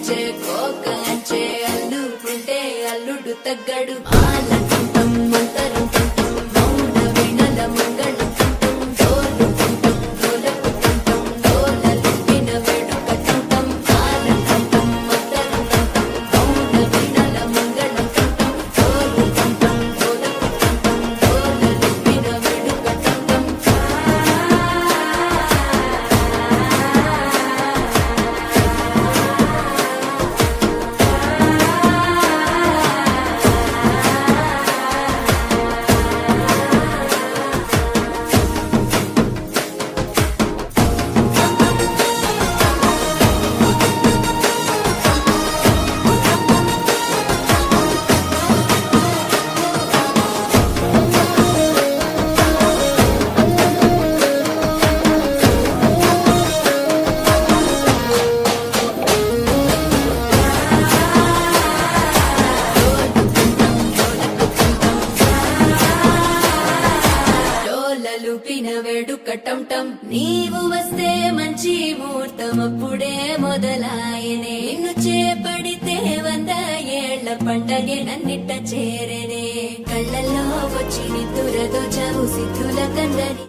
కంచే కోక అంచే అల్లుకుంటే అల్లుడు తగ్గడు ఆలకంఠం మంతరం కంఠం మౌన వీణల మంగళం కంఠం డోలు కంఠం డోలకు కంఠం డోలలిపిన వేడుక కంఠం ఆలకంఠం మంతరం కంఠం మౌన వీణల మంగళం కంఠం డోలు కంఠం డోలకు కంఠం డోలలిపిన వేడుక కంఠం డోలలుపిన వేడుక టంటం నీవు వస్తే మంచి ముహూర్తం అప్పుడే మొదలాయనే నిన్ను చేపడితే 100 ఏళ్ల పండగే నన్నిట్ట చేరనే కళ్ళల్లో వచ్చి నిద్దురదో చావు సిద్ధుల కందని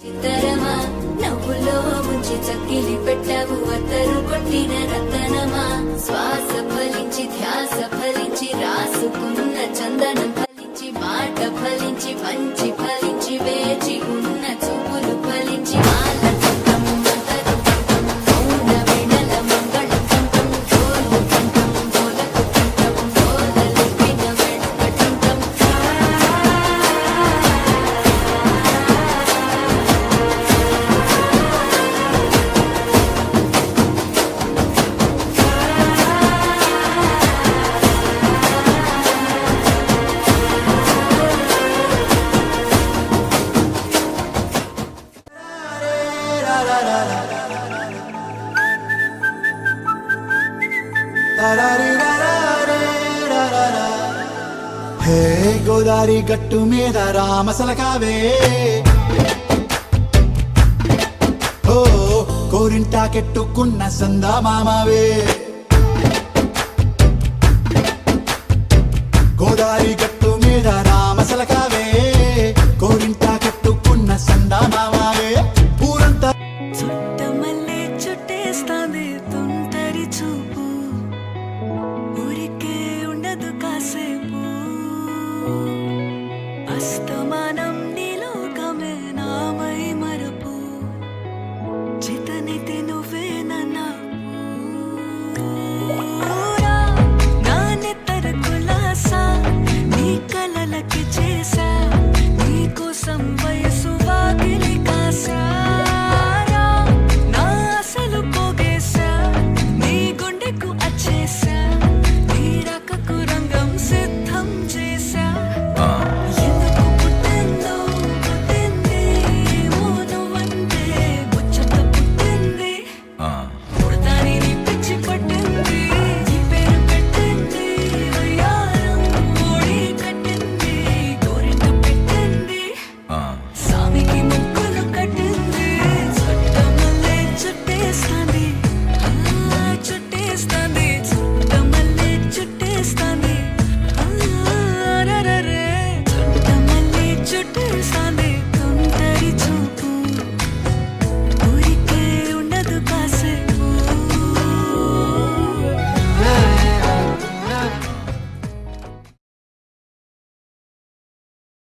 చిత్తరమా నవ్వులో ముంచి చక్కిలి పెట్టావు అత్తరు కొట్టిన రతనమా శ్వాస ఫలించి ధ్యాస ఫలించి రాసుకున్న చందనం ఫలించి మాట ఫలించి మంచి ఫలించి వేచి ఉన్న చూపులు ఫలించి ఆలకంఠం మంతరం కంఠం మౌన వీణల మంగళం కంఠం డోలు కంఠం డోలకు కంఠం డోలలిపిన వేడుక కంఠం హే గోదారి గట్టు మీద రామసలకావే ఓ కోరింటాకెట్టుకున్న సందా మామావే గోదారి గట్టు మీద రామసలకావే కోరింటాకెట్టుకున్న సందా మామావే ఊరంతా చుట్టమల్లే చుట్టేస్తాంది తుంటరి చూపు ఊరికే ఉండదు కాసేపు అస్తమానం నీలోకమే నామై మరపు చితనితి నువ్వే నన్నా